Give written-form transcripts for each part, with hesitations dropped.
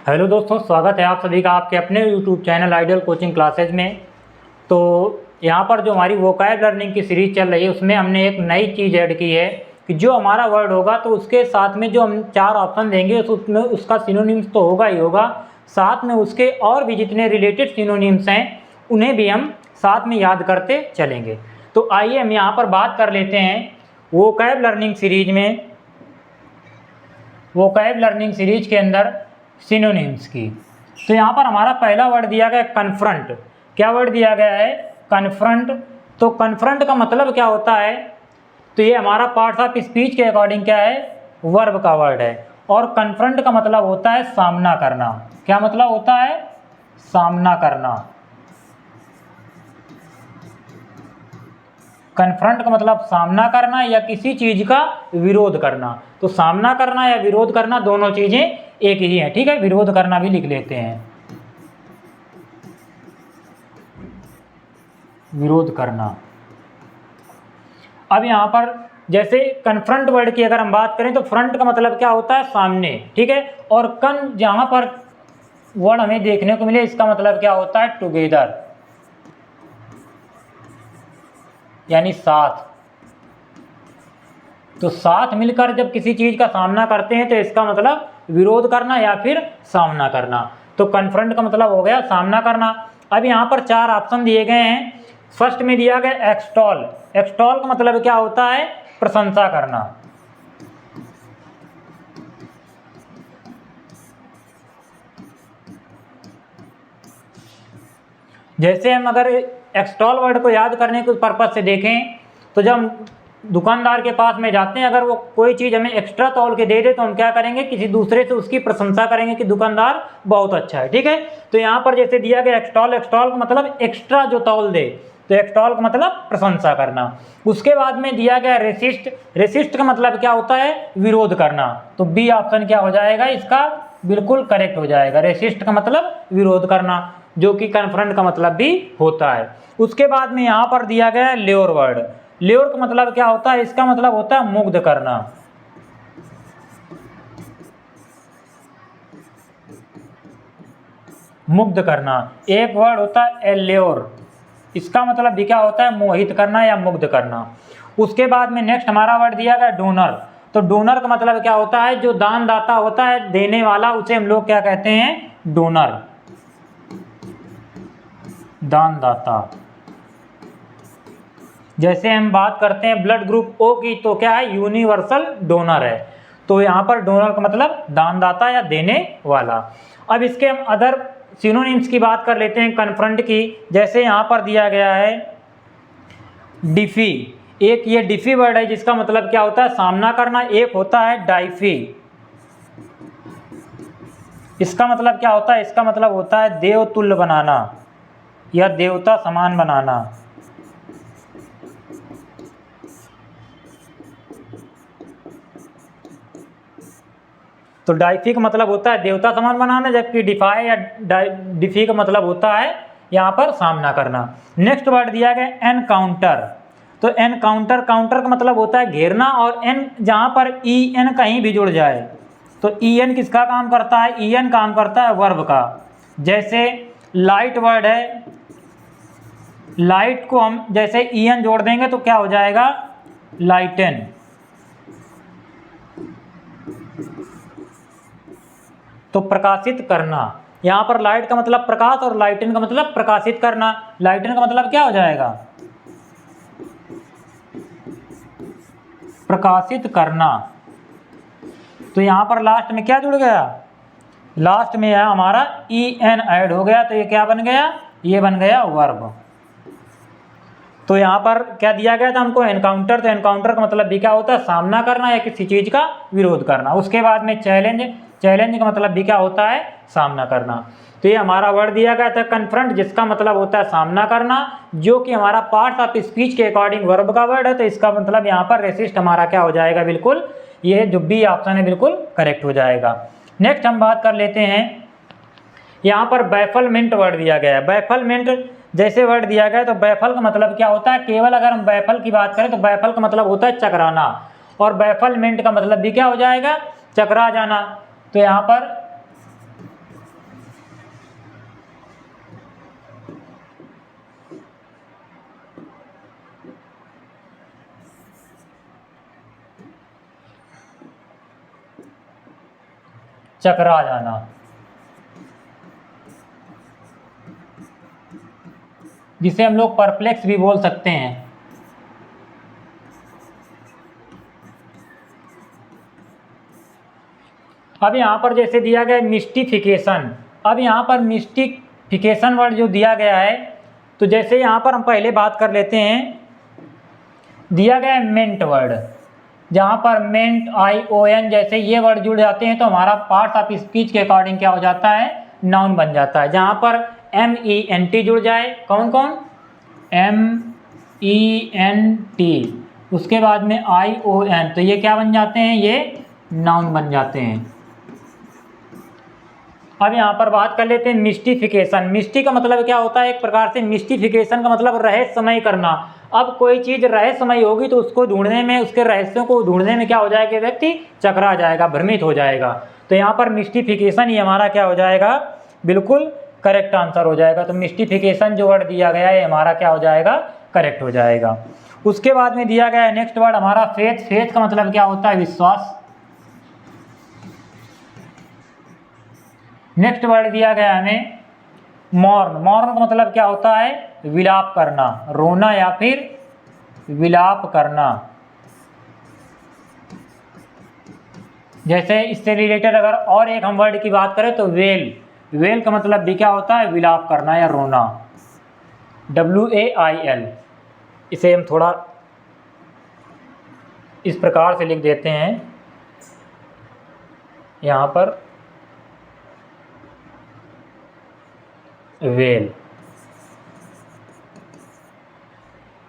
Hello दोस्तों, स्वागत है आप सभी का आपके अपने YouTube channel ideal coaching classes में। तो यहाँ पर जो हमारी वोकैब लर्निंग की सीरीज़ चल रही है उसमें हमने एक नई चीज़ ऐड की है कि जो हमारा वर्ड होगा तो उसके साथ में जो हम 4 ऑप्शन देंगे उसमें उसका सिनोनिम्स तो होगा ही होगा, साथ में उसके और भी जितने रिलेटेड सिनोनिम्स हैं उन्हें भी हम साथ में याद करते चलेंगे। तो आइए हम यहाँ पर बात कर लेते हैं वोकैब लर्निंग सीरीज के अंदर सिनोनिम्स की। तो यहाँ पर हमारा पहला वर्ड दिया गया है कन्फ्रंट। क्या वर्ड दिया गया है? कन्फ्रंट। तो कन्फ्रंट का मतलब क्या होता है? तो ये हमारा पार्ट्स ऑफ स्पीच के अकॉर्डिंग क्या है? वर्ब का वर्ड है। और कन्फ्रंट का मतलब होता है सामना करना। क्या मतलब होता है? सामना करना। कन्फ्रंट का मतलब सामना करना या किसी चीज का विरोध करना। तो सामना करना या विरोध करना दोनों चीजें एक ही है, ठीक है। विरोध करना भी लिख लेते हैं, विरोध करना। अब यहां पर जैसे कन्फ्रंट वर्ड की अगर हम बात करें तो फ्रंट का मतलब क्या होता है? सामने, ठीक है। और जहां पर वर्ड हमें देखने को मिले इसका मतलब क्या होता है? टुगेदर, यानी साथ। तो साथ मिलकर जब किसी चीज का सामना करते हैं तो इसका मतलब विरोध करना या फिर सामना करना। तो कन्फ्रंट का मतलब हो गया सामना करना। अब यहाँ पर 4 ऑप्शन दिए गए हैं। फर्स्ट में दिया गया एक्सटॉल। एक्सटॉल का मतलब क्या होता है? प्रशंसा करना। जैसे हम अगर एक्सटॉल वर्ड को याद करने के पर्पज से देखें तो जब हम दुकानदार के पास में जाते हैं, अगर वो कोई चीज़ हमें एक्स्ट्रा तौल के दे दे तो हम क्या करेंगे? किसी दूसरे से उसकी प्रशंसा करेंगे कि दुकानदार बहुत अच्छा है, ठीक है। तो यहाँ पर जैसे दिया गया एक्सटॉल, एक्सटॉल का मतलब एक्स्ट्रा जो तौल दे, तो एक्सटॉल का मतलब प्रशंसा करना। उसके बाद में दिया गया रेसिस्ट। रेसिस्ट का मतलब क्या होता है? विरोध करना। तो बी ऑप्शन क्या हो जाएगा? इसका बिल्कुल करेक्ट हो जाएगा। रेसिस्ट का मतलब विरोध करना, जो कि कन्फ्रंट का मतलब भी होता है। उसके बाद में यहाँ पर दिया गया ल्योर वर्ड। ल्योर का मतलब क्या होता है? इसका मतलब होता है मुग्ध करना। मुग्ध करना। एक वर्ड होता है एल्योर, इसका मतलब भी क्या होता है? मोहित करना या मुग्ध करना। उसके बाद में नेक्स्ट हमारा वर्ड दिया गया डोनर। तो डोनर का मतलब क्या होता है? जो दानदाता होता है, देने वाला, उसे हम लोग क्या कहते हैं? डोनर, दानदाता। जैसे हम बात करते हैं ब्लड ग्रुप ओ की तो क्या है? यूनिवर्सल डोनर है। तो यहाँ पर डोनर का मतलब दानदाता या देने वाला। अब इसके हम अदर सिनोनिम्स की बात कर लेते हैं कन्फ्रंट की। जैसे यहाँ पर दिया गया है डिफी। एक ये डिफी वर्ड है जिसका मतलब क्या होता है? सामना करना। एक होता है डाइफी, इसका मतलब क्या होता है? इसका मतलब होता है देवतुल्य बनाना या देवता समान बनाना। तो डाइफी का मतलब होता है देवता समान बनाना, जबकि डिफाई या डिफी का मतलब होता है यहाँ पर सामना करना। नेक्स्ट वर्ड दिया गया एनकाउंटर। तो एनकाउंटर, काउंटर का मतलब होता है घेरना, और एन जहाँ पर ई एन कहीं भी जुड़ जाए तो ई एन किसका काम करता है? ई एन काम करता है वर्ब का। जैसे लाइट वर्ड है, लाइट को हम जैसे ई एन जोड़ देंगे तो क्या हो जाएगा? लाइटन। तो प्रकाशित करना। यहाँ पर लाइट का मतलब प्रकाश और लाइटन का मतलब प्रकाशित करना। लाइटन का मतलब क्या हो जाएगा? प्रकाशित करना। तो यहाँ पर लास्ट में क्या जुड़ गया? लास्ट में है हमारा ई एन ऐड हो गया, तो ये क्या बन गया? ये बन गया वर्ब। तो यहाँ पर क्या दिया गया था हमको? एनकाउंटर। तो एनकाउंटर का मतलब भी क्या होता है? सामना करना या किसी चीज का विरोध करना। उसके बाद में चैलेंज। चैलेंज का मतलब भी क्या होता है? सामना करना। तो ये हमारा वर्ड दिया गया था कन्फ्रंट, जिसका मतलब होता है सामना करना, जो कि हमारा पार्ट ऑफ स्पीच के अकॉर्डिंग वर्ब का वर्ड है। तो इसका मतलब यहाँ पर रेसिस्ट हमारा क्या हो जाएगा? बिल्कुल ये जो बी ऑप्शन है बिल्कुल करेक्ट हो जाएगा। नेक्स्ट हम बात कर लेते हैं, यहाँ पर बैफलमेंट वर्ड दिया गया है। बैफलमेंट जैसे वर्ड दिया गया है तो बैफल का मतलब क्या होता है? केवल अगर हम बैफल की बात करें तो बैफल का मतलब होता है चकराना, और बैफलमेंट का मतलब भी क्या हो जाएगा? चकरा जाना। तो यहाँ पर चकरा जाना। जिसे हम लोग परप्लेक्स भी बोल सकते हैं। अब यहाँ पर जैसे दिया गया मिस्टिफिकेशन, अब यहाँ पर मिस्टिफिकेशन वर्ड जो दिया गया है, तो जैसे यहाँ पर हम पहले बात कर लेते हैं, दिया गया है मेंट वर्ड, जहाँ पर मेंट ION जैसे ये वर्ड जुड़ जाते हैं तो हमारा पार्ट्स ऑफ स्पीच के अकॉर्डिंग क्या हो जाता है, नाउन बन जाता है। जहाँ पर MENT जुड़ जाए, कौन कौन, MENT, उसके बाद में ION, तो ये क्या बन जाते हैं, ये नाउन बन जाते हैं। अब यहाँ पर बात कर लेते हैं मिस्टिफिकेशन। मिस्टी का मतलब क्या होता है, एक प्रकार से मिस्टिफिकेशन का मतलब रहस्यमय करना। अब कोई चीज़ रहस्यमय होगी तो उसको ढूंढने में, उसके रहस्यों को ढूंढने में क्या हो जाएगा, व्यक्ति चकरा जाएगा, भ्रमित हो जाएगा। तो यहाँ पर मिस्टिफिकेशन ही हमारा क्या हो जाएगा, बिल्कुल करेक्ट आंसर हो जाएगा। तो मिस्टिफिकेशन जो वर्ड दिया गया है हमारा क्या हो जाएगा, करेक्ट हो जाएगा। उसके बाद में दिया गया है नेक्स्ट वर्ड हमारा फेथ। फेथ का मतलब क्या होता है, विश्वास। नेक्स्ट वर्ड दिया गया हमें मॉर्न। मॉर्न का मतलब क्या होता है, विलाप करना, रोना या फिर विलाप करना। जैसे इससे रिलेटेड अगर और एक हम वर्ड की बात करें तो वेल। वेल का मतलब भी क्या होता है, विलाप करना या रोना, WAIL। इसे हम थोड़ा इस प्रकार से लिख देते हैं यहाँ पर, वेल।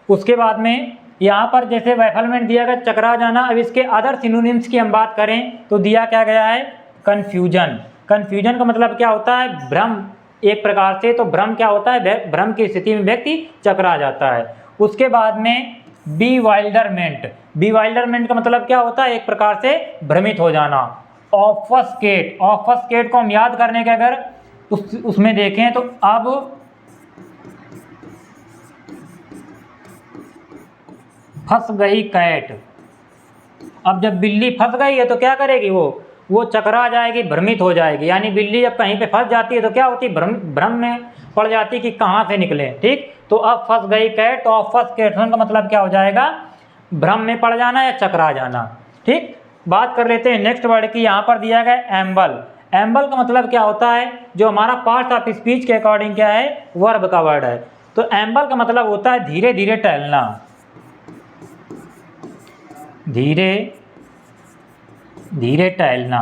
उसके बाद में यहाँ पर जैसे वैफलमेंट दिया गया, चकरा जाना। अब इसके अदर सिनोनिम्स की हम बात करें तो दिया क्या गया है, कन्फ्यूजन। कन्फ्यूजन का मतलब क्या होता है, भ्रम एक प्रकार से। तो भ्रम क्या होता है, भ्रम की स्थिति में व्यक्ति चकरा जाता है। उसके बाद में बीवाइल्डरमेंट। बीवाइल्डरमेंट का मतलब क्या होता है, एक प्रकार से भ्रमित हो जाना। ऑफस्केट। ऑफस्केट को हम याद करने के अगर उसमें देखें तो अब फंस गई कैट। अब जब बिल्ली फंस गई है तो क्या करेगी, वो चकरा जाएगी, भ्रमित हो जाएगी। यानी बिल्ली जब कहीं पे फंस जाती है तो क्या होती है, भ्रम में पड़ जाती है कि कहाँ से निकले। ठीक, तो अब फंस गई कैट, तो अब फंस कैट का मतलब क्या हो जाएगा, भ्रम में पड़ जाना या चकरा जाना। ठीक, बात कर लेते हैं नेक्स्ट वर्ड की। यहाँ पर दिया गया एम्बल। एम्बल का मतलब क्या होता है, जो हमारा पार्ट ऑफ स्पीच के अकॉर्डिंग क्या है, वर्ब का वर्ड है। तो एम्बल का मतलब होता है धीरे धीरे टहलना, धीरे धीरे टहलना।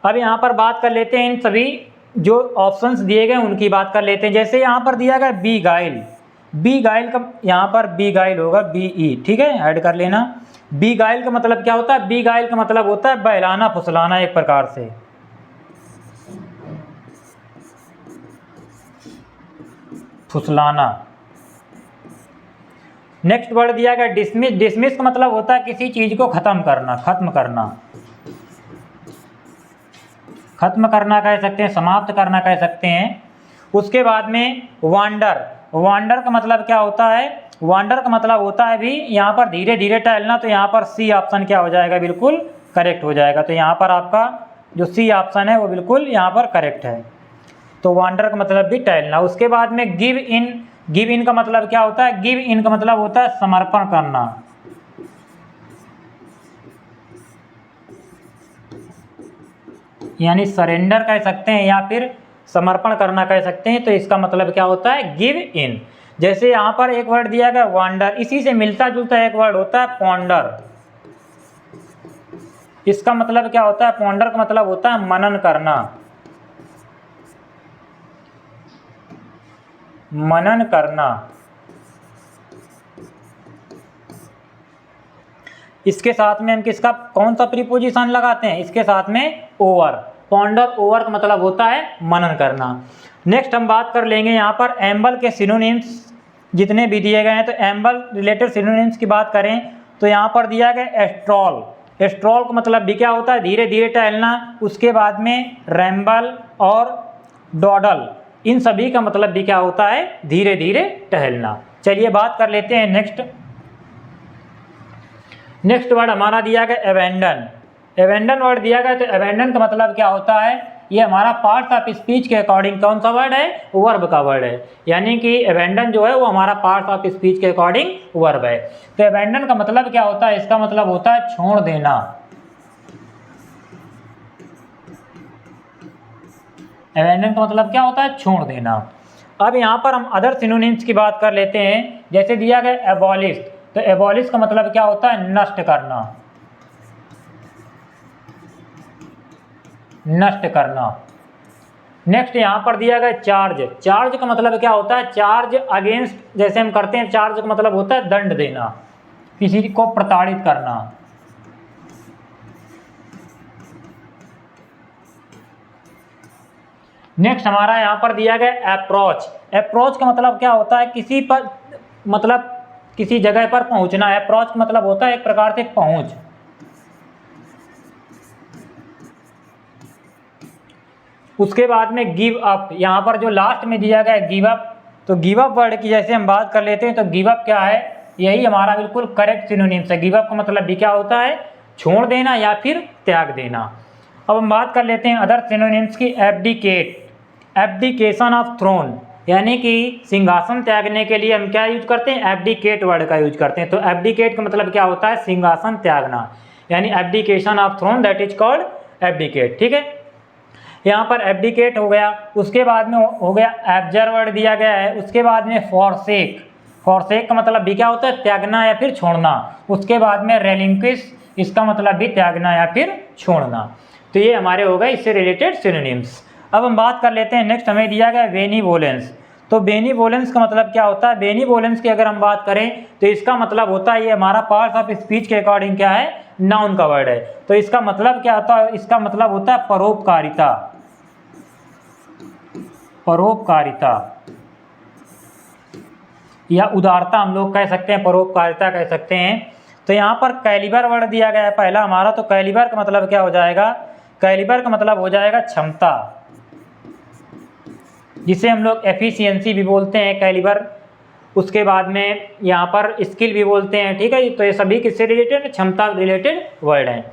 अब यहाँ पर बात कर लेते हैं इन सभी जो ऑप्शंस दिए गए उनकी बात कर लेते हैं। जैसे यहाँ पर दिया गया बी गाइल। बी गाइल का यहाँ पर बी गाइल होगा BE, ठीक है, ऐड कर लेना। बी गाइल का मतलब क्या होता है, बी गाइल का मतलब होता है बहलाना, फुसलाना एक प्रकार से, फुसलाना। नेक्स्ट वर्ड दिया गया डिसमिस। डिसमिस का मतलब होता है किसी चीज को खत्म करना, खत्म करना, खत्म करना कह सकते हैं, समाप्त करना कह सकते हैं। उसके बाद में वांडर। वांडर का मतलब क्या होता है, वांडर का मतलब होता है भी यहाँ पर धीरे धीरे टहलना। तो यहाँ पर C ऑप्शन क्या हो जाएगा, बिल्कुल करेक्ट हो जाएगा। तो यहाँ पर आपका जो C ऑप्शन है वो बिल्कुल यहाँ पर करेक्ट है। तो वांडर का मतलब भी टहलना। उसके बाद में गिव इन। गिव इन का मतलब क्या होता है, गिव इन का मतलब होता है समर्पण करना, यानी सरेंडर कह सकते हैं या फिर समर्पण करना कह सकते हैं। तो इसका मतलब क्या होता है, गिव इन। जैसे यहाँ पर एक वर्ड दिया गया वांडर, इसी से मिलता जुलता एक वर्ड होता है पॉन्डर। इसका मतलब क्या होता है, पॉन्डर का मतलब होता है मनन करना, मनन करना। इसके साथ में हम किसका कौन सा प्रीपोजिशन लगाते हैं, इसके साथ में ओवर। पॉन्डर, ओवर का मतलब होता है मनन करना। नेक्स्ट हम बात कर लेंगे यहाँ पर एम्बल के सिनोनिम्स जितने भी दिए गए हैं। तो एम्बल रिलेटेड सिनोनिम्स की बात करें तो यहाँ पर दिया गया एस्ट्रॉल। एस्ट्रॉल का मतलब भी क्या होता है, धीरे धीरे टहलना। उसके बाद में रैम्बल और डॉडल, इन सभी का मतलब भी क्या होता है, धीरे धीरे टहलना। चलिए बात कर लेते हैं नेक्स्ट नेक्स्ट वर्ड हमारा दिया गया एबेंडन। एबेंडन वर्ड दिया गया, तो एबेंडन का मतलब क्या होता है, ये हमारा पार्ट ऑफ स्पीच के अकॉर्डिंग कौन सा वर्ड है, वर्ब का वर्ड है। यानी कि एबेंडन जो है वो हमारा पार्ट ऑफ स्पीच के अकॉर्डिंग वर्ब है। तो एबेंडन का मतलब क्या होता है, इसका मतलब होता है छोड़ देना। एबेंडन का मतलब क्या होता है, छोड़ देना। अब यहाँ पर हम अदर सिनोनिम्स की बात कर लेते हैं। जैसे दिया गया एबॉलिश, तो एबॉलिश का मतलब क्या होता है, नष्ट करना, नष्ट करना। नेक्स्ट यहाँ पर दिया गया चार्ज। चार्ज का मतलब क्या होता है, चार्ज अगेंस्ट, जैसे हम करते हैं, चार्ज का मतलब होता है दंड देना, किसी को प्रताड़ित करना। नेक्स्ट हमारा यहाँ पर दिया गया अप्रोच। अप्रोच का मतलब क्या होता है, किसी पर, मतलब किसी जगह पर पहुंचना। अप्रोच का मतलब होता है एक प्रकार से पहुंच। उसके बाद में गिव अप, यहाँ पर जो लास्ट में दिया गया है गिव अप, तो गिव अप वर्ड की जैसे हम बात कर लेते हैं, तो गिव अप क्या है, यही हमारा बिल्कुल करेक्ट सिनोनिम्स है। गिव अप का मतलब भी क्या होता है, छोड़ देना या फिर त्याग देना। अब हम बात कर लेते हैं अदर सिनोनिम्स की। एब्डिकेट, एब्डिकेशन ऑफ थ्रोन, यानी कि सिंहासन त्यागने के लिए हम क्या यूज करते हैं, एब्डिकेट वर्ड का यूज करते हैं। तो एब्डिकेट का मतलब क्या होता है, सिंहासन त्यागना, यानी abdication of throne, that is called abdicate. ठीक है, यहाँ पर एब्डिकेट हो गया। उसके बाद में हो गया एब्जर वर्ड दिया गया है। उसके बाद में फॉरसेक, फॉरसेक का मतलब भी क्या होता है, त्यागना या फिर छोड़ना। उसके बाद में रेलिंक्विश, इसका मतलब भी त्यागना या फिर छोड़ना। तो ये हमारे हो गए इससे रिलेटेड सिनोनिम्स। अब हम बात कर लेते हैं, नेक्स्ट हमें दिया गया बेनिवोलेंस। तो बेनिवोलेंस का मतलब क्या होता है, बेनिवोलेंस की अगर हम बात करें तो इसका मतलब होता है, ये हमारा पार्ट ऑफ स्पीच के अकॉर्डिंग क्या है, नाउन का वर्ड है। तो इसका मतलब क्या होता है, इसका मतलब होता है परोपकारिता, परोपकारिता या उदारता हम लोग कह सकते हैं, परोपकारिता कह सकते हैं। तो यहाँ पर कैलिबर वर्ड दिया गया है पहला हमारा। तो कैलिबर का मतलब क्या हो जाएगा, कैलिबर का मतलब हो जाएगा क्षमता, जिसे हम लोग एफिशिएंसी भी बोलते हैं, कैलिबर। उसके बाद में यहाँ पर स्किल भी बोलते हैं। ठीक है, तो ये सभी किससे रिलेटेड, क्षमता रिलेटेड वर्ड हैं।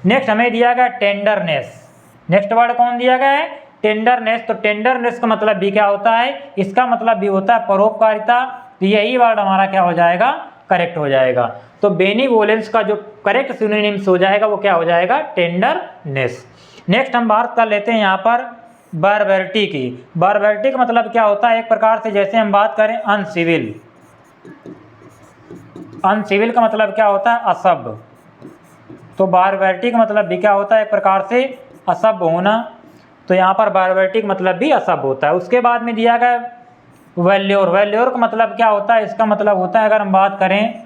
नेक्स्ट हमें दिया गया टेंडरनेस। नेक्स्ट वर्ड कौन दिया गया है, टेंडरनेस। तो टेंडरनेस का मतलब भी क्या होता है, इसका मतलब भी होता है परोपकारिता। तो यही वर्ड हमारा क्या हो जाएगा, करेक्ट हो जाएगा। तो बेनिवोलेंस का जो करेक्ट सिनोनिम्स हो जाएगा वो क्या हो जाएगा, टेंडरनेस। नेक्स्ट हम बात कर लेते हैं यहाँ पर बारबैरिटी की। बारबैरिटी का मतलब क्या होता है, एक प्रकार से जैसे हम बात करें अनसिविल। अनसिविल का मतलब क्या होता है, असभ्य। तो बारबैरिटी का मतलब भी क्या होता है, एक प्रकार से असभ्य होना। तो यहाँ पर बारबैरिटी का मतलब भी असभ्य होता है। उसके बाद में दिया गया वैल्योर। वैल्योर का मतलब क्या होता है, इसका मतलब होता है, अगर हम बात करें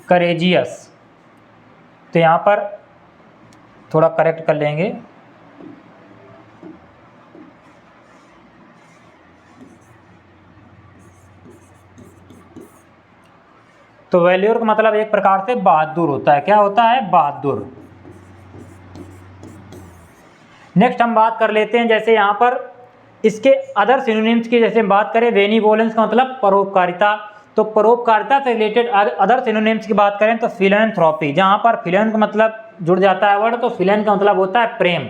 करेजियस। तो यहाँ पर थोड़ा करेक्ट कर लेंगे, तो वैल्योर का मतलब एक प्रकार से बहादुर होता है। क्या होता है, बहादुर। नेक्स्ट हम बात कर लेते हैं, जैसे यहाँ पर इसके अदर सिनोनिम्स की जैसे हम बात करें, बेनिवोलेंस का मतलब परोपकारिता। तो परोपकारिता से रिलेटेड अदर सिनोनिम्स की बात करें तो फिलैंथ्रोपी, जहाँ पर फिलन का मतलब जुड़ जाता है वर्ड, तो फिलन का मतलब होता है प्रेम,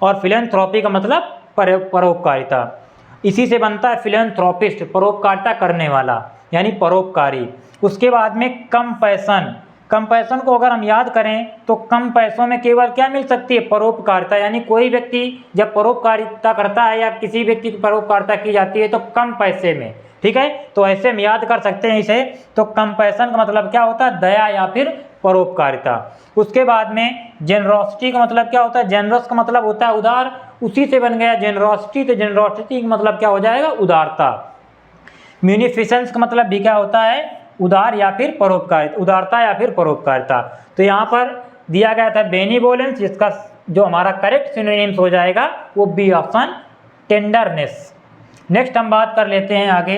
और फिलैंथ्रोपी का मतलब परोपकारिता। इसी से बनता है फिलैंथ्रोपिस्ट, परोपकारिता करने वाला यानी परोपकारी। उसके बाद में कंपैशन। कंपैशन को अगर हम याद करें तो कम पैसों में केवल क्या मिल सकती है, परोपकारिता। यानी कोई व्यक्ति जब परोपकारिता करता है या किसी व्यक्ति की परोपकारिता की जाती है तो कम पैसे में। ठीक है, तो ऐसे हम याद कर सकते हैं इसे। तो कंपैशन का मतलब क्या होता है, दया या फिर परोपकारिता। उसके बाद में जेनरोसिटी का मतलब क्या होता है, जेनरस का मतलब होता है उदार, उसी से बन गया जेनरोसिटी। तो जेनरोसिटी का मतलब क्या हो जाएगा, उदारता। म्यूनिफिसेंस का मतलब भी क्या होता है, उदार या फिर परोपकारिता, उदारता या फिर परोपकारिता। तो यहाँ पर दिया गया था बेनिवोलेंस, जिसका जो हमारा करेक्ट सिनोनिम्स हो जाएगा वो बी ऑप्शन, टेंडरनेस। नेक्स्ट हम बात कर लेते हैं आगे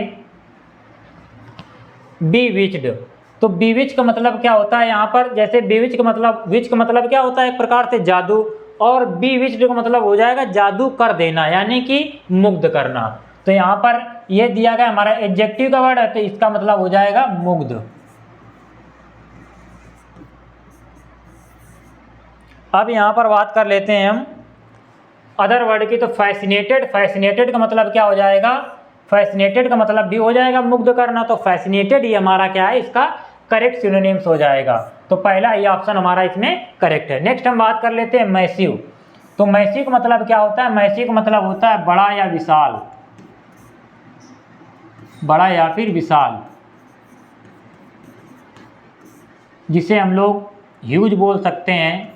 बीविच्ड। तो बीविच का मतलब क्या होता है, यहाँ पर जैसे बीविच का मतलब, विच का मतलब क्या होता है, एक प्रकार से जादू, और बीविच्ड का मतलब हो जाएगा जादू कर देना यानी कि मुग्ध करना। तो यहाँ पर ये दिया गया हमारा एडजेक्टिव का वर्ड है, तो इसका मतलब हो जाएगा मुग्ध। अब यहाँ पर बात कर लेते हैं हम अदर वर्ड की। तो फैसिनेटेड, फैसिनेटेड का मतलब क्या हो जाएगा, फैसिनेटेड का मतलब भी हो जाएगा मुग्ध करना। तो फैसिनेटेड ये हमारा क्या है, इसका करेक्ट सिनोनिम्स हो जाएगा। तो पहला ये ऑप्शन हमारा इसमें करेक्ट है। नेक्स्ट हम बात कर लेते हैं मैसिव। तो मैसिव का मतलब क्या होता है, मैसिव का मतलब होता है बड़ा या विशाल, बड़ा या फिर विशाल, जिसे हम लोग ह्यूज बोल सकते हैं,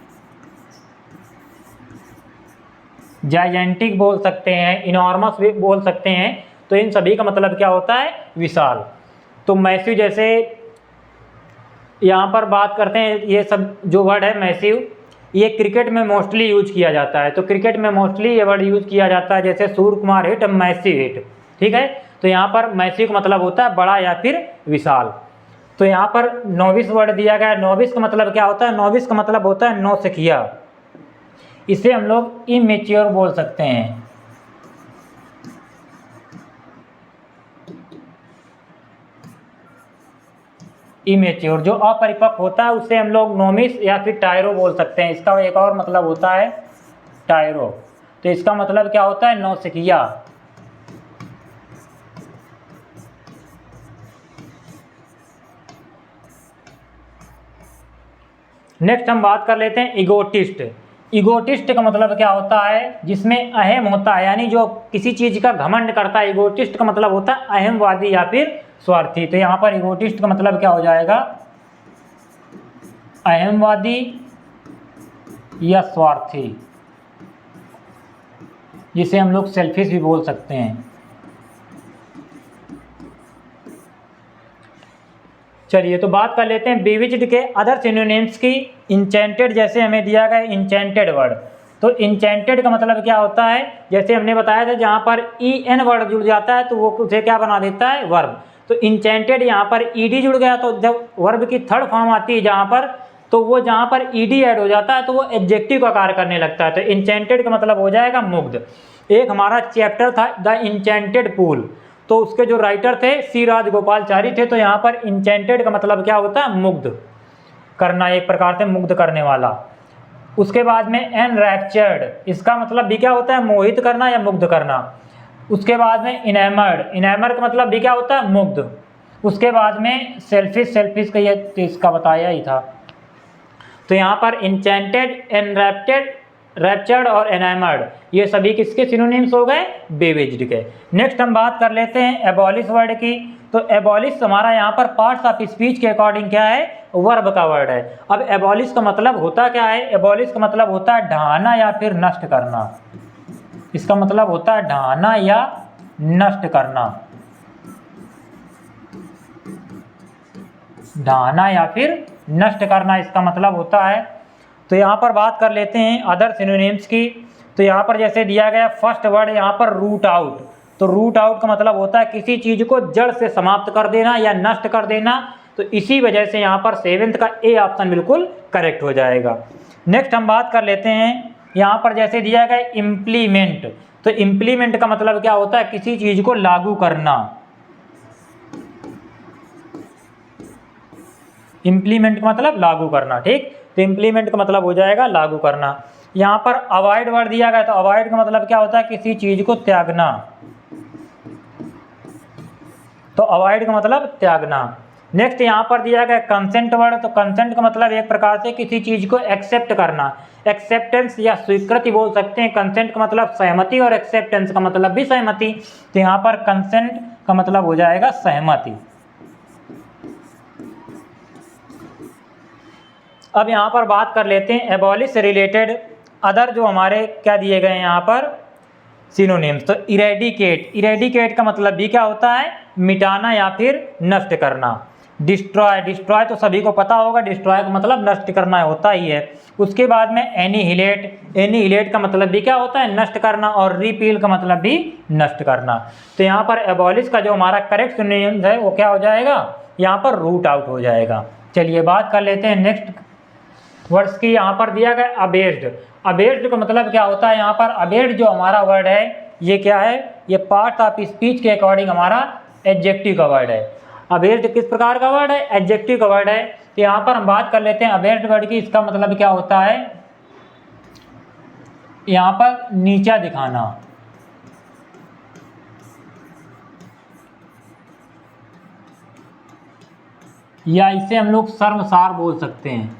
जायजेंटिक बोल सकते हैं, इनॉर्मस भी बोल सकते हैं। तो इन सभी का मतलब क्या होता है, विशाल। तो मैसिव, जैसे यहाँ पर बात करते हैं, ये सब जो वर्ड है मैसिव, ये क्रिकेट में मोस्टली यूज किया जाता है। तो क्रिकेट में मोस्टली ये वर्ड यूज किया जाता है, जैसे Surya Kumar hit, massive hit, ठीक है। तो यहाँ पर मैसिव का मतलब होता है बड़ा या फिर विशाल। तो यहाँ पर नोविस वर्ड दिया गया है। नोविस का मतलब क्या होता है, नोविस का मतलब होता है नौसिखिया। इसे हम लोग इमेच्योर बोल सकते हैं। इमेच्योर जो अपरिपक्व होता है उसे हम लोग नोमिस या फिर टायरो बोल सकते हैं। इसका एक और मतलब होता है टायरो। तो इसका मतलब क्या होता है, नौसिखिया। नेक्स्ट हम बात कर लेते हैं इगोटिस्ट। इगोटिस्ट का मतलब क्या होता है, जिसमें अहम होता है, यानी जो किसी चीज़ का घमंड करता है। इगोटिस्ट का मतलब होता है अहमवादी या फिर स्वार्थी। तो यहाँ पर इगोटिस्ट का मतलब क्या हो जाएगा, अहमवादी या स्वार्थी, जिसे हम लोग सेल्फिश भी बोल सकते हैं। चलिए तो बात कर लेते हैं बेविज्ड के अदर सिनोनिम्स की। इंचेंटेड, जैसे हमें दिया गया इंचेंटेड वर्ड। तो इंचेंटेड का मतलब क्या होता है, जैसे हमने बताया था, जहाँ पर en वर्ड जुड़ जाता है तो वो उसे क्या बना देता है, वर्ब। तो इंचेंटेड यहाँ पर ed जुड़ गया, तो जब वर्ब की थर्ड फॉर्म आती है जहाँ पर, तो वो जहाँ पर ed ऐड हो जाता है तो वो एडजेक्टिव का कार्य करने लगता है। तो इंचेंटेड का मतलब हो जाएगा मुग्ध। एक हमारा चैप्टर था द इंचेंटेड पूल, तो उसके जो राइटर थे सी राजगोपालचारी थे। तो यहाँ पर इंचेंटेड का मतलब क्या होता है, मुग्ध करना, एक प्रकार से मुग्ध करने वाला। उसके बाद में एनरैप्चर्ड, इसका मतलब भी क्या होता है, मोहित करना या मुग्ध करना। उसके बाद में इनेमर्ड, इनेमर का मतलब भी क्या होता है, मुग्ध। उसके बाद में सेल्फिश, सेल्फिश का ये इसका बताया ही था। तो यहाँ पर इंचेंटेड, एनरैप्टेड, रैप्चर्ड और एनामर्ड, ये सभी किसके सिनोनिम्स हो गए, बेविज्ड के। नेक्स्ट हम बात कर लेते हैं एबॉलिश वर्ड की। तो एबॉलिश हमारा यहाँ पर पार्ट्स ऑफ स्पीच के अकॉर्डिंग क्या है, वर्ब का वर्ड है। अब एबॉलिश का मतलब होता क्या है, एबॉलिश का मतलब होता है ढाना या फिर नष्ट करना। इसका मतलब होता है ढाना या नष्ट करना, ढाना या फिर नष्ट करना इसका मतलब होता है। तो यहाँ पर बात कर लेते हैं अदर सिनोनिम्स की। तो यहाँ पर जैसे दिया गया फर्स्ट वर्ड यहाँ पर रूट आउट। तो रूट आउट का मतलब होता है किसी चीज़ को जड़ से समाप्त कर देना या नष्ट कर देना। तो इसी वजह से यहाँ पर सेवेंथ का ए ऑप्शन बिल्कुल करेक्ट हो जाएगा। नेक्स्ट हम बात कर लेते हैं यहाँ पर जैसे दिया गया इम्प्लीमेंट। तो इम्प्लीमेंट का मतलब क्या होता है, किसी चीज़ को लागू करना। इम्प्लीमेंट का मतलब लागू करना, ठीक। तो इम्प्लीमेंट का मतलब हो जाएगा लागू करना। यहाँ पर अवॉइड वर्ड दिया गया, तो अवॉइड का मतलब क्या होता है, किसी चीज को त्यागना। तो अवॉइड का मतलब त्यागना। नेक्स्ट यहाँ पर दिया गया कंसेंट वर्ड। तो कंसेंट का मतलब एक प्रकार से किसी चीज को एक्सेप्ट करना, एक्सेप्टेंस या स्वीकृति बोल सकते हैं। कंसेंट का मतलब सहमति और एक्सेप्टेंस का मतलब भी सहमति। तो यहाँ पर कंसेंट का मतलब हो जाएगा सहमति। अब यहाँ पर बात कर लेते हैं एबॉलिश से रिलेटेड अदर जो हमारे क्या दिए गए हैं यहाँ पर सिनोनिम्स। तो इरेडिकेट, इरेडिकेट का मतलब भी क्या होता है, मिटाना या फिर नष्ट करना। डिस्ट्रॉय, डिस्ट्रॉय तो सभी को पता होगा, डिस्ट्रॉय का मतलब नष्ट करना होता ही है। उसके बाद में एनिहिलेट, एनिहिलेट का मतलब भी क्या होता है, नष्ट करना। और रिपील का मतलब भी नष्ट करना। तो यहाँ पर एबॉलिश का जो हमारा करेक्ट सिनोनिम्स है वो क्या हो जाएगा, यहाँ पर रूट आउट हो जाएगा। चलिए बात कर लेते हैं नेक्स्ट वर्ड्स की। यहाँ पर दिया गया अबेस्ड। अबेस्ड का मतलब क्या होता है, यहाँ पर अबेस्ड जो हमारा वर्ड है ये क्या है, ये पार्ट ऑफ स्पीच के अकॉर्डिंग हमारा एडजेक्टिव का वर्ड है। अबेस्ड किस प्रकार का वर्ड है, एडजेक्टिव का वर्ड है। तो यहाँ पर हम बात कर लेते हैं अबेस्ड वर्ड की। इसका मतलब क्या होता है, यहाँ पर नीचा दिखाना, या इसे हम लोग शर्मसार बोल सकते हैं,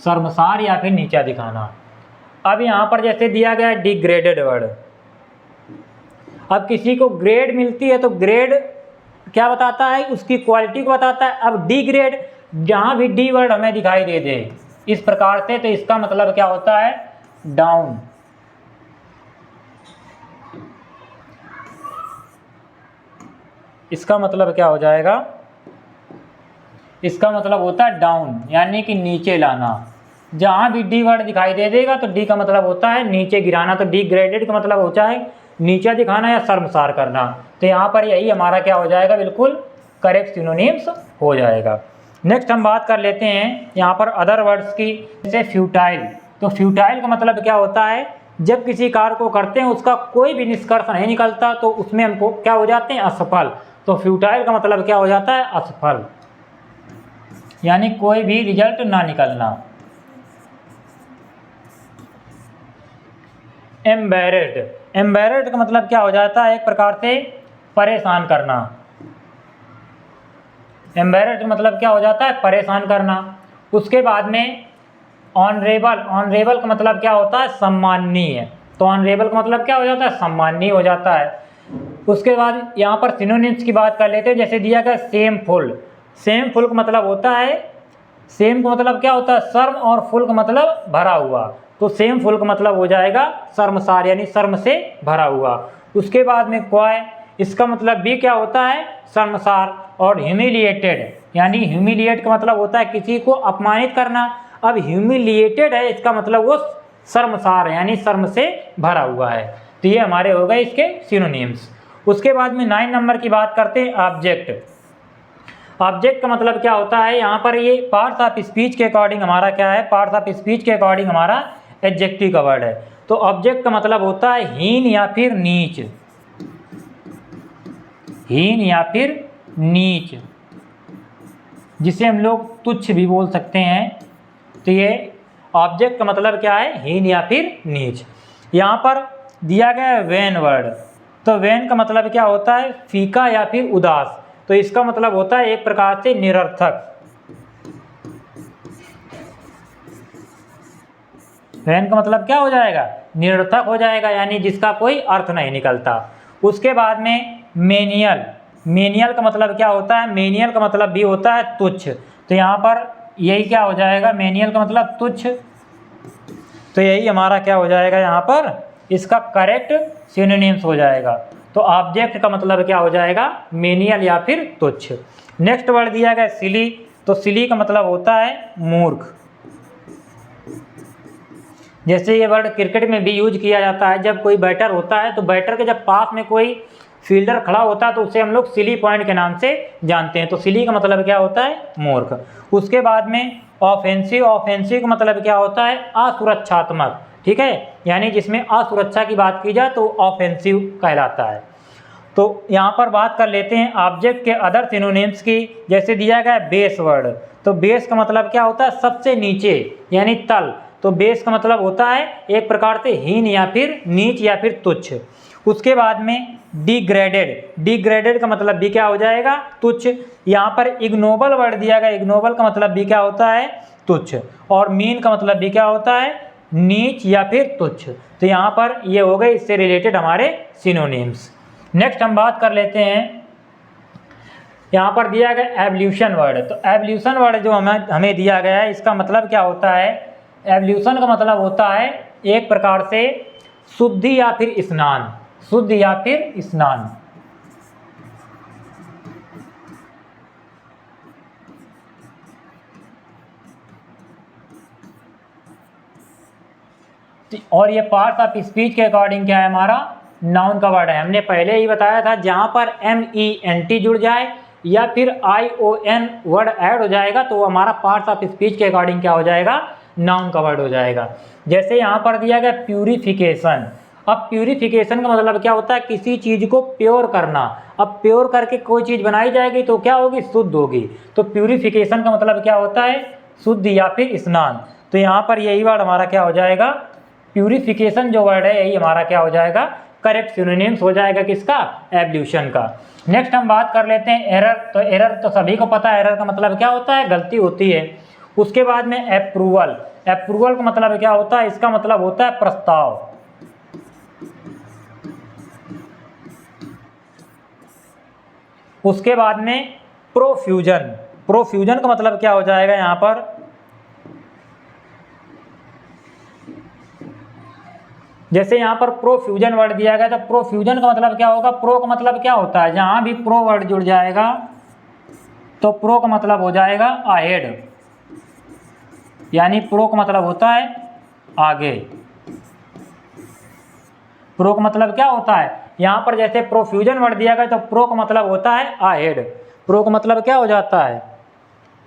शर्मसार या फिर नीचा दिखाना। अब यहाँ पर जैसे दिया गया है डिग्रेडेड वर्ड, अब किसी को ग्रेड मिलती है तो ग्रेड क्या बताता है, उसकी क्वालिटी को बताता है। अब डिग्रेड, जहाँ भी डी वर्ड हमें दिखाई दे दे इस प्रकार से, तो इसका मतलब क्या होता है, डाउन। इसका मतलब क्या हो जाएगा, इसका मतलब होता है डाउन, यानी कि नीचे लाना। जहाँ भी डी वर्ड दिखाई दे देगा तो डी का मतलब होता है नीचे गिराना। तो डिग्रेडेड का मतलब होता है नीचा दिखाना या शर्मसार करना। तो यहाँ पर यही हमारा क्या हो जाएगा, बिल्कुल करेक्ट सिनोनिम्स हो जाएगा। नेक्स्ट हम बात कर लेते हैं यहाँ पर अदर वर्ड्स की, जैसे फ्यूटाइल। तो फ्यूटाइल का मतलब क्या होता है, जब किसी कार्य को करते हैं उसका कोई भी निष्कर्ष नहीं निकलता तो उसमें हमको क्या हो जाते हैं, असफल। तो फ्यूटाइल का मतलब क्या हो जाता है, असफल, यानी कोई भी रिजल्ट ना निकलना। एम्बैरेस्ड, एम्बैरेस्ड का मतलब क्या हो जाता है, एक प्रकार से परेशान करना। एम्बैरेस्ड का मतलब क्या हो जाता है, परेशान करना। उसके बाद में ऑनरेबल, ऑनरेबल का मतलब क्या होता है, सम्माननीय। तो ऑनरेबल का मतलब क्या हो जाता है, सम्माननीय हो जाता है। उसके बाद यहाँ पर सिनोनिम्स की बात कर लेते हैं, जैसे दिया गया सेमफुल। सेमफुल का मतलब होता है, सेम का मतलब क्या होता है, शर्म, और फुल का मतलब भरा हुआ। तो सेम फुल का मतलब हो जाएगा शर्मसार, यानी शर्म से भरा हुआ। उसके बाद में क्वाय, इसका मतलब भी क्या होता है, शर्मसार। और ह्यूमिलिएटेड, यानी ह्यूमिलिएट का मतलब होता है किसी को अपमानित करना। अब ह्यूमिलिएटेड है, इसका मतलब वो शर्मसार है, यानी शर्म से भरा हुआ है। तो ये हमारे हो गए इसके सिनोनिम्स। उसके बाद में 9 नंबर की बात करते हैं, ऑब्जेक्ट। ऑब्जेक्ट का मतलब क्या होता है, यहाँ पर ये पार्ट्स ऑफ स्पीच के अकॉर्डिंग हमारा क्या है, पार्ट्स ऑफ स्पीच के अकॉर्डिंग हमारा एडजेक्टिव का वर्ड है। तो ऑब्जेक्ट का मतलब होता है हीन या फिर नीच, हीन या फिर नीच, जिसे हम लोग तुच्छ भी बोल सकते हैं। तो ये ऑब्जेक्ट का मतलब क्या है, हीन या फिर नीच। यहाँ पर दिया गया है वैन वर्ड। तो वैन का मतलब क्या होता है, फीका या फिर उदास। तो इसका मतलब होता है एक प्रकार से निरर्थक। वैन का मतलब क्या हो जाएगा, निरर्थक हो जाएगा, यानी जिसका कोई अर्थ नहीं निकलता। उसके बाद में मेनियल, मेनियल का मतलब क्या होता है, मेनियल का मतलब भी होता है तुच्छ। तो यहाँ पर यही क्या हो जाएगा, मेनियल का मतलब तुच्छ। तो यही हमारा क्या हो जाएगा, यहाँ पर इसका करेक्ट सिनोनिम्स हो जाएगा। तो ऑब्जेक्ट का मतलब क्या हो जाएगा, मेनियल या फिर तुच्छ। नेक्स्ट वर्ड दिया गया सिली। तो सिली का मतलब होता है मूर्ख। जैसे ये वर्ड क्रिकेट में भी यूज किया जाता है, जब कोई बैटर होता है तो बैटर के जब पास में कोई फील्डर खड़ा होता है तो उसे हम लोग सिली पॉइंट के नाम से जानते हैं। तो सिली का मतलब क्या होता है, मूर्ख। उसके बाद में ऑफेंसिव, ऑफेंसिव का मतलब क्या होता है, असुरक्षात्मक। ठीक है, यानी जिसमें असुरक्षा की बात की जाए तो ऑफेंसिव कहलाता है। तो यहाँ पर बात कर लेते हैं ऑब्जेक्ट के अदर सिनोनिम्स की। जैसे दिया गया है बेस वर्ड। तो बेस का मतलब क्या होता है, सबसे नीचे, यानी तल। तो बेस का मतलब होता है एक प्रकार से हीन या फिर नीच या फिर तुच्छ। उसके बाद में डिग्रेडेड, डिग्रेडेड का मतलब भी क्या हो जाएगा, तुच्छ। यहाँ पर इग्नोबल वर्ड दिया गया, इग्नोबल का मतलब भी क्या होता है, तुच्छ। और मीन का मतलब भी क्या होता है, नीच या फिर तुच्छ। तो यहाँ पर ये हो गए इससे रिलेटेड हमारे सिनोनिम्स। नेक्स्ट हम बात कर लेते हैं, यहाँ पर दिया गया एवोल्यूशन वर्ड। तो एवोल्यूशन वर्ड जो हमें दिया गया है, इसका मतलब क्या होता है, एवोल्यूशन का मतलब होता है एक प्रकार से शुद्धि या फिर स्नान, शुद्ध या फिर स्नान। और ये पार्ट्स ऑफ स्पीच के अकॉर्डिंग क्या है, हमारा नाउन का वर्ड है। हमने पहले ही बताया था, जहाँ पर MENT जुड़ जाए या फिर ION वर्ड ऐड हो जाएगा तो हमारा पार्ट्स ऑफ स्पीच के अकॉर्डिंग क्या हो जाएगा, नाउन का वर्ड हो जाएगा। जैसे यहाँ पर दिया गया प्यूरिफिकेशन। अब प्यूरिफिकेशन का मतलब क्या होता है, किसी चीज़ को प्योर करना। अब प्योर करके कोई चीज़ बनाई जाएगी तो क्या होगी, शुद्ध होगी। तो प्यूरिफिकेशन का मतलब क्या होता है, शुद्ध या फिर स्नान। तो यहाँ पर यही वर्ड हमारा क्या हो जाएगा, प्यूरिफिकेशन जो वर्ड है यही हमारा क्या हो जाएगा, करेक्ट सिनोनिम्स हो जाएगा किसका, एब्ल्यूशन का। नेक्स्ट हम बात कर लेते हैं एरर। तो एरर तो सभी को पता है, एरर का मतलब क्या होता है, गलती होती है। उसके बाद में अप्रूवल। अप्रूवल का मतलब क्या होता है, इसका मतलब होता है प्रस्ताव। उसके बाद में प्रोफ्यूजन। प्रोफ्यूजन का मतलब क्या हो जाएगा यहाँ पर, जैसे यहाँ पर प्रोफ्यूजन वर्ड दिया गया, तो प्रोफ्यूजन का मतलब क्या होगा, प्रो का मतलब क्या होता है, जहाँ भी प्रो वर्ड जुड़ जाएगा तो प्रो का मतलब हो जाएगा अहेड, यानी प्रो का मतलब होता है आगे। प्रो का मतलब क्या होता है, यहाँ पर जैसे प्रोफ्यूजन वर्ड दिया गया तो प्रो का मतलब होता है अहेड। प्रो का मतलब क्या हो जाता है,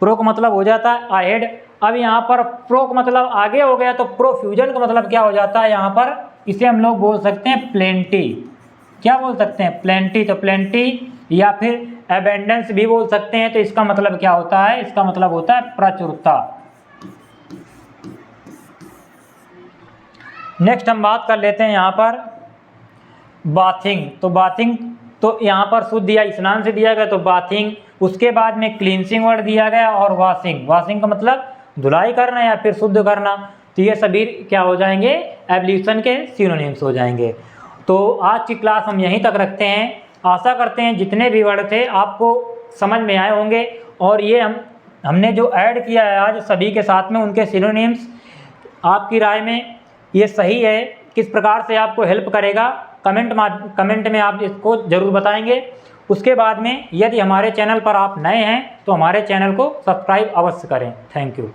प्रो का मतलब हो जाता है अहेड। अब यहाँ पर प्रो का मतलब आगे हो गया तो प्रोफ्यूजन का मतलब क्या हो जाता है, यहाँ पर इसे हम लोग बोल सकते हैं प्लेंटी। क्या बोल सकते हैं, प्लेंटी। तो प्लेंटी या फिर एबेंडेंस भी बोल सकते हैं। तो इसका मतलब क्या होता है, इसका मतलब होता है प्रचुरता। नेक्स्ट हम बात कर लेते हैं यहाँ पर बाथिंग। तो बाथिंग तो यहाँ पर शुद्ध या स्नान से दिया गया तो बाथिंग। उसके बाद में क्लींसिंग वर्ड दिया गया और वॉशिंग। वॉशिंग का मतलब धुलाई करना या फिर शुद्ध करना। तो ये सभी क्या हो जाएंगे, एब्ल्यूशन के सिनोनिम्स हो जाएंगे। तो आज की क्लास हम यहीं तक रखते हैं। आशा करते हैं जितने भी वर्ड थे आपको समझ में आए होंगे, और ये हमने जो ऐड किया है आज सभी के साथ में उनके सिनोनिम्स, आपकी राय में ये सही है, किस प्रकार से आपको हेल्प करेगा, कमेंट में आप इसको ज़रूर बताएंगे। उसके बाद में यदि हमारे चैनल पर आप नए हैं तो हमारे चैनल को सब्सक्राइब अवश्य करें। Thank you.